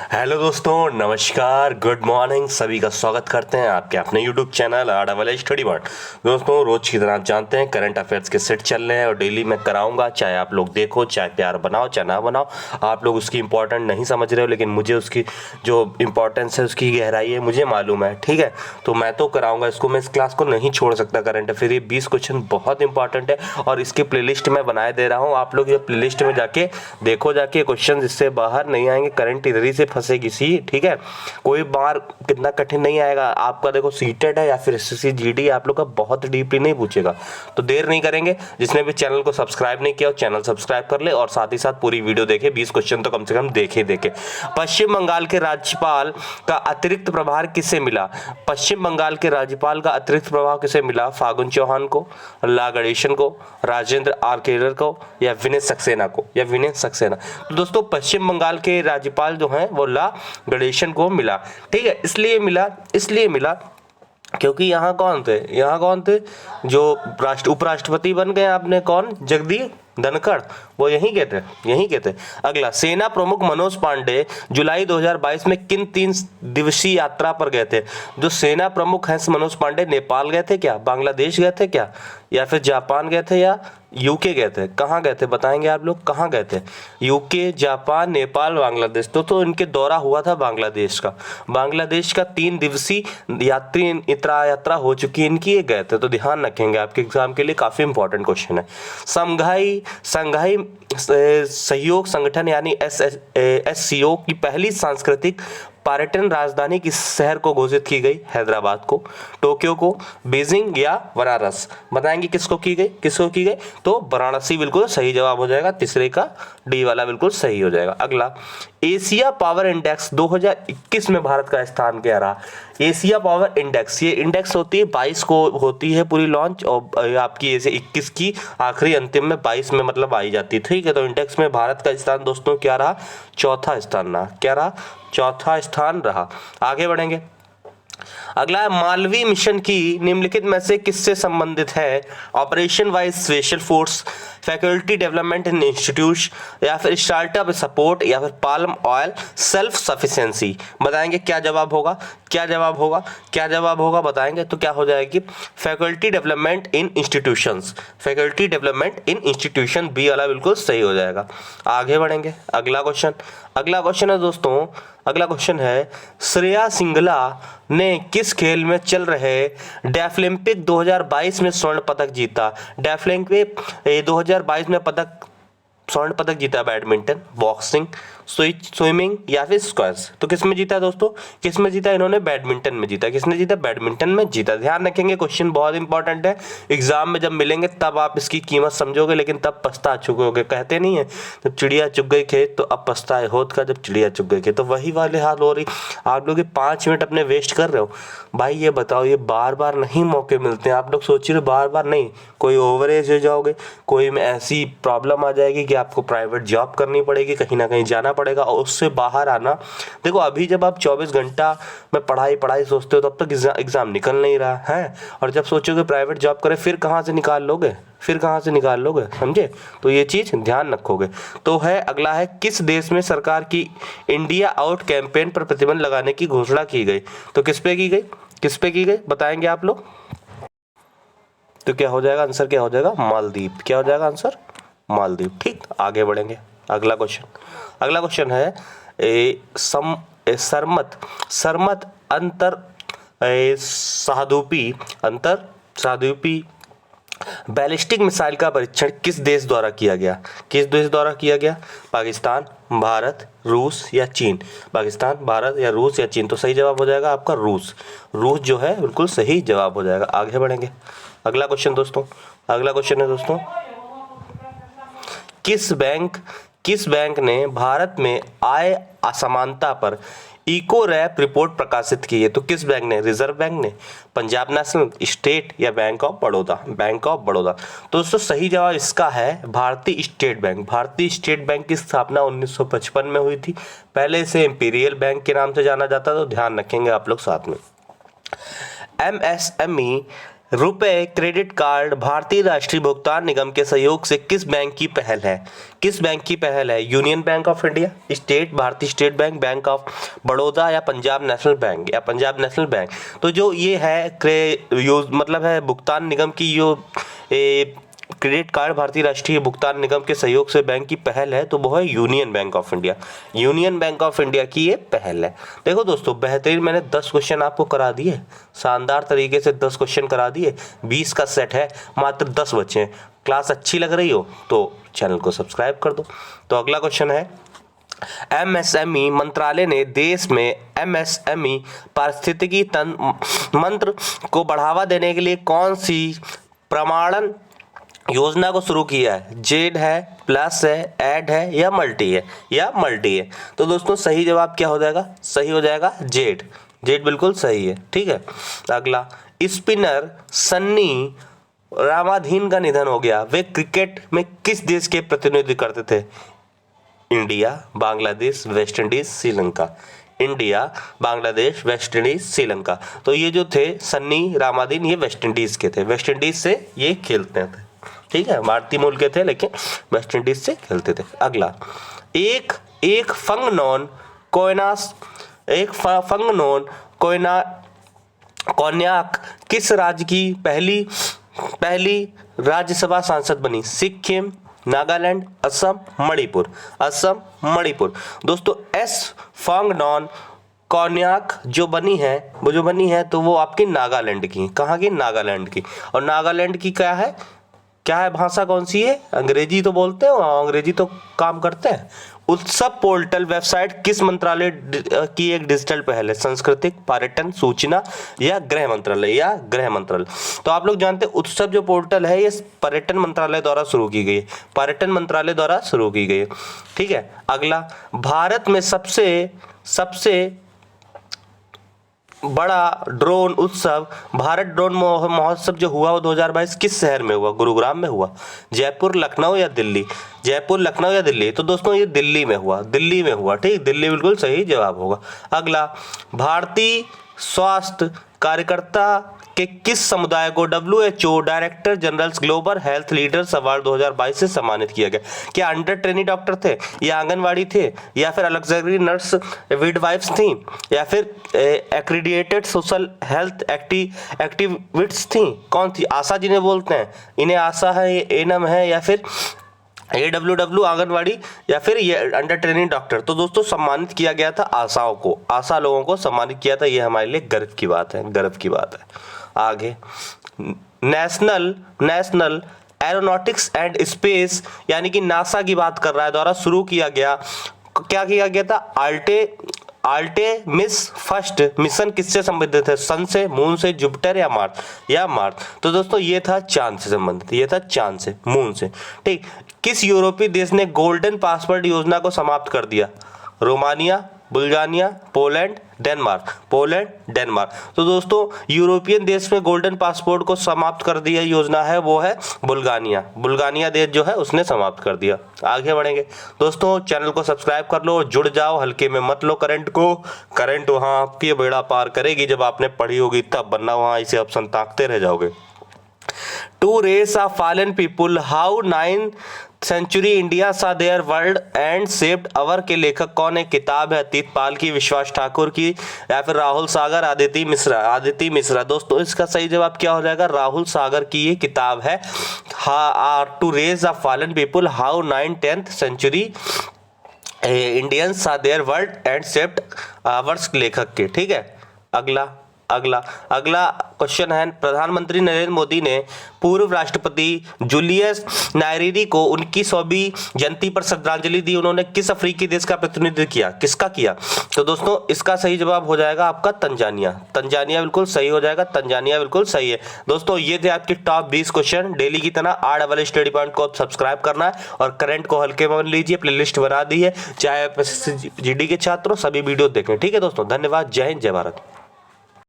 Hello दोस्तों, नमस्कार, good morning. सभी का स्वागत करते हैं आपके अपने यूट्यूब चैनल आडावाले स्टडी मार्ट। दोस्तों, रोज की तरह आप जानते हैं करंट अफेयर्स के सेट चल रहे हैं और डेली मैं कराऊंगा, चाहे आप लोग देखो, चाहे प्यार बनाओ, चाहे ना बनाओ। आप लोग उसकी इंपॉर्टेंट नहीं समझ रहे हो, लेकिन मुझे उसकी जो इंपॉर्टेंस है, उसकी गहराई है, मुझे मालूम है। ठीक है, तो मैं तो कराऊंगा इसको, मैं इस क्लास को नहीं छोड़ सकता। करंट अफेयर ये 20 क्वेश्चन बहुत इंपॉर्टेंट है और इसकी प्लेलिस्ट मैं बनाए दे रहा हूँ। आप लोग ये प्लेलिस्ट में जाके देखो, जाके क्वेश्चन इससे बाहर नहीं आएंगे, करंट इधर ही से फंसेगी सी। ठीक है, कोई बार कितना कठिन नहीं आएगा आपका। देखो सीटेट है या फिर एसएससी जीडी, आप लोग का बहुत डीपली नहीं पूछेगा। तो देर नहीं करेंगे, जिसने भी चैनल को सब्सक्राइब नहीं किया, चैनल सब्सक्राइब कर ले और साथ ही साथ पूरी वीडियो देखे। 20 क्वेश्चन तो कम से कम देखे। पश्चिम बंगाल के राज्यपाल का अतिरिक्त प्रभार किसे मिला? पश्चिम बंगाल के राज्यपाल का अतिरिक्त प्रभार किसे मिला? फागुन चौहान को, ला गणेशन को, राजेंद्र आर्केलर को या विनय सक्सेना को? तो दोस्तों, पश्चिम बंगाल के राज्यपाल जो हैं वो ला गणेशन को मिला। ठीक है, इसलिए मिला क्योंकि यहाँ कौन थे जो उपराष्ट्रपति बन गए आपने, कौन? जगदीप धनखड़, वो यहीं के थे। अगला, सेना प्रमुख मनोज पांडे जुलाई 2022 में किन 3 दिवसीय यात्रा पर गए थे? जो सेना प्रमुख हैं मनोज पांडे, नेपाल गए थे क्या, बांग्लादेश गए थे क्या, या फिर जापान गए थे या यूके गए थे? कहाँ गए थे बताएंगे आप लोग, कहाँ गए थे? UK, Japan, Nepal, Bangladesh. तो इनके दौरा हुआ था बांग्लादेश का 3 दिवसीय यात्रा हो चुकी है इनकी, ये गए थे। तो ध्यान रखेंगे, आपके एग्जाम के लिए काफी इंपॉर्टेंट क्वेश्चन है। संघाई सहयोग संगठन यानी SCO की पहली सांस्कृतिक पर्यटन राजधानी किस शहर को घोषित की गई? हैदराबाद को, टोक्यो को, बीजिंग या बनारस? बताएंगे किसको की गई? तो वाराणसी बिल्कुल सही जवाब हो जाएगा। तीसरे का डी वाला बिल्कुल सही हो जाएगा। अगला, एशिया पावर इंडेक्स 2021 में भारत का स्थान क्या रहा? एशिया पावर इंडेक्स, ये इंडेक्स होती है 22 को होती है पूरी लॉन्च, और आपकी ऐसे 21 की आखिरी अंतिम में 22 में मतलब आई जाती है। ठीक है, तो इंडेक्स में भारत का स्थान दोस्तों क्या रहा? चौथा स्थान रहा। क्या रहा? चौथा स्थान रहा। आगे बढ़ेंगे। अगला है, मालवी मिशन की निम्नलिखित में से किससे संबंधित है? Operation wise special force, faculty development इन इंस्टीट्यूट या फिर स्टार्टअप सपोर्ट या फिर पाल्म ऑयल सेल्फ सफिशिएंसी? बताएंगे क्या जवाब होगा बताएंगे। तो क्या हो जाएगी? Faculty development in institution, B वाला बिल्कुल सही हो जाएगा। आगे बढ़ेंगे। अगला क्वेश्चन है दोस्तों, श्रेया सिंगला ने किस खेल में चल रहे डेफलिम्पिक 2022 में स्वर्ण पदक जीता? डेफलिम्पिक 2022 में स्वर्ण पदक जीता। बैडमिंटन, बॉक्सिंग, स्विमिंग या फिर स्क्वैश? तो किस में जीता दोस्तों? किस में जीता? इन्होंने बैडमिंटन में जीता। किसने जीता? बैडमिंटन में जीता। ध्यान रखेंगे, क्वेश्चन बहुत इंपॉर्टेंट है। एग्जाम में जब मिलेंगे तब आप इसकी कीमत समझोगे, लेकिन तब पछता चुकोगे। कहते नहीं है, जब चिड़िया चुग गई खेत तो अब पछताए होत का, जब चिड़िया चुग गई खेत। तो वही वाले हाल हो रही। आप लोग 5 मिनट अपने वेस्ट कर रहे हो। भाई ये बताओ, ये बार बार नहीं मौके मिलते हैं। आप लोग सोच रहे हो बार बार नहीं, कोई ओवर एज हो जाओगे, कोई में ऐसी प्रॉब्लम आ जाएगी कि आपको प्राइवेट जॉब करनी पड़ेगी, कहीं ना कहीं जाना पड़ेगा, और उससे बाहर आना। देखो अभी जब आप 24 घंटा में पढ़ाई सोचते हो, तब तक एग्जाम निकल नहीं रहा है, और जब सोचोगे प्राइवेट जॉब करें, फिर कहाँ से निकाल लोगे? समझे? तो ये चीज ध्यान रखोगे। तो है अगला है, किस देश में सरकार की इंडिया आउट कैंपेन पर प्रतिबंध लगाने की घोषणा की गई? तो किस पे की गई बताएंगे आप लोग। तो क्या हो जाएगा आंसर? क्या हो जाएगा? मालदीव। क्या हो जाएगा आंसर? मालदीव। ठीक, आगे बढ़ेंगे। अगला क्वेश्चन है, सरमत अंतर सादुपी बैलिस्टिक मिसाइल का परीक्षण किस देश द्वारा किया गया? पाकिस्तान, भारत, रूस या चीन? पाकिस्तान, भारत या रूस या चीन? तो सही जवाब हो जाएगा आपका रूस जो है बिल्कुल सही जवाब हो जाएगा। आगे बढ़ेंगे। अगला क्वेश्चन है दोस्तों, किस बैंक ने भारत में आय असमानता पर इको रैप रिपोर्ट प्रकाशित की है? तो किस बैंक ने? रिजर्व बैंक ने, पंजाब नेशनल, स्टेट या बैंक ऑफ बड़ौदा? तो दोस्तों सही जवाब इसका है भारतीय स्टेट बैंक की स्थापना 1955 में हुई थी। पहले इसे इंपीरियल बैंक के नाम से जाना जाता था। तो ध्यान रखेंगे आप लोग साथ में। MSME रुपए क्रेडिट कार्ड भारतीय राष्ट्रीय भुगतान निगम के सहयोग से किस बैंक की पहल है? किस बैंक की पहल है? Union Bank of India, state Bharatiya state bank, bank of Baroda या पंजाब नेशनल बैंक या पंजाब नेशनल बैंक। तो जो ये है मतलब है भुगतान निगम की जो क्रेडिट कार्ड भारतीय राष्ट्रीय भुगतान निगम के सहयोग से बैंक की पहल है, तो वो है Union Bank of India. Union Bank of India की ये पहल है। देखो दोस्तों, बेहतरीन मैंने 10 क्वेश्चन आपको करा दिए, शानदार तरीके से 10 क्वेश्चन करा दिए। 20 का सेट है, मात्र 10 बचे हैं। क्लास अच्छी लग रही हो तो चैनल को सब्सक्राइब कर दो। तो अगला क्वेश्चन है, एमएसएमई मंत्रालय ने देश में एमएसएमई पारिस्थितिकी मंत्र को बढ़ावा देने के लिए कौन सी प्रमाणन योजना को शुरू किया है? जेड है, प्लस है, ऐड है या मल्टी है? है। तो दोस्तों सही जवाब क्या हो जाएगा? सही हो जाएगा जेड। जेड बिल्कुल सही है। ठीक है। अगला, स्पिनर सन्नी रामाधीन का निधन हो गया। वे क्रिकेट में किस देश के प्रतिनिधित्व करते थे? India, Bangladesh, West Indies, Sri Lanka. India, Bangladesh, West Indies, Sri Lanka. तो ये जो थे सन्नी रामाधीन, ये वेस्ट इंडीज के थे। वेस्ट इंडीज से ये खेलते थे। ठीक है, भारतीय मूल के थे लेकिन वेस्ट इंडीज से खेलते थे। अगला, एक फंगनोन कोन्याक किस राज्य की पहली राज्यसभा सांसद बनी? सिक्किम, नागालैंड, असम, मणिपुर। दोस्तों एस फंगनोन कोन्याक जो बनी है तो वो आपकी नागालैंड की। कहाँ की? नागालैंड की। और नागालैंड की क्या है भाषा कौन सी है? अंग्रेजी तो बोलते हैं, अंग्रेजी तो काम करते हैं। उत्सव पोर्टल वेबसाइट किस मंत्रालय की एक डिजिटल पहल है? सांस्कृतिक, पर्यटन, सूचना या गृह मंत्रालय? तो आप लोग जानते हैं उत्सव जो पोर्टल है ये पर्यटन मंत्रालय द्वारा शुरू की गई है। ठीक है। अगला, भारत में सबसे बड़ा ड्रोन उत्सव भारत ड्रोन महोत्सव जो हुआ वो 2022 किस शहर में हुआ? गुरुग्राम में हुआ। जयपुर, लखनऊ या दिल्ली? तो दोस्तों ये दिल्ली में हुआ। ठीक, दिल्ली बिल्कुल सही जवाब होगा। अगला, भारतीय स्वास्थ्य कार्यकर्ता के किस समुदाय को WHO director general global health leaders award 2022 से सम्मानित किया गया? क्या अंडर ट्रेनी डॉक्टर थे, या आंगनवाड़ी थे, या फिर अलग नर्स विडवाइफ्स थी, या फिर एक्रीडिएटेड सोशल हेल्थ एक्टिविस्ट्स थी? कौन थी? आशा जिन्हें बोलते हैं, इन्हें आशा है, एनम है, या फिर AWW आंगनवाड़ी, या फिर ये अंडर ट्रेनिंग डॉक्टर? तो दोस्तों सम्मानित किया गया था आशा लोगों को सम्मानित किया था। ये हमारे लिए गर्व की बात है। आगे, नेशनल एरोनॉटिक्स एंड स्पेस यानी कि नासा की बात कर रहा है द्वारा शुरू किया गया था आर्टेमिस फर्स्ट मिशन किससे संबंधित है? सन से, मून से, जुपिटर या मार्स? तो दोस्तों ये था चांद से संबंधित, मून से। ठीक। किस यूरोपीय देश ने गोल्डन पासपोर्ट योजना को समाप्त कर दिया? Romania, Bulgaria, Poland, Denmark. तो दोस्तों यूरोपियन देश में गोल्डन पासपोर्ट को समाप्त कर दिया योजना है वो है बुल्गारिया देश जो है उसने समाप्त कर दिया। आगे बढ़ेंगे दोस्तों, चैनल को सब्सक्राइब कर लो, जुड़ जाओ, हल्के में मत लो करंट वहां आपकी बेड़ा पार करेगी। जब आपने पढ़ी होगी तब, वरना वहां इसे ऑप्शन ताकते रह जाओगे। To race of fallen people how 9th century India saw their world and shaped our के लेखक कौन है? किताब है अतीत पाल की, विश्वास ठाकुर की, या फिर राहुल सागर, आदिति मिश्रा। दोस्तों इसका सही जवाब क्या हो जाएगा? राहुल सागर की ये किताब है two race of fallen people how 9th century Indians saw their world and shaped ours लेखक के। ठीक है। अगला क्वेश्चन है, प्रधानमंत्री नरेंद्र मोदी ने पूर्व राष्ट्रपति जूलियस नायरीरी को उनकी 100वीं जयंती पर श्रद्धांजलि दी। उन्होंने किस अफ्रीकी देश का प्रतिनिधित्व किया? किसका किया? तो दोस्तों इसका सही जवाब हो जाएगा आपका तंजानिया बिल्कुल सही हो जाएगा। तंजानिया बिल्कुल सही है। दोस्तों ये थे आपके टॉप 20 क्वेश्चन डेली की तरह। RSS स्टडी पॉइंट को सब्सक्राइब करना है और करंट को हल्के में लीजिए। प्लेलिस्ट बना दी है, चाहे GD के छात्रों सभी वीडियो देखें। ठीक है दोस्तों, धन्यवाद। जय हिंद, जय भारत।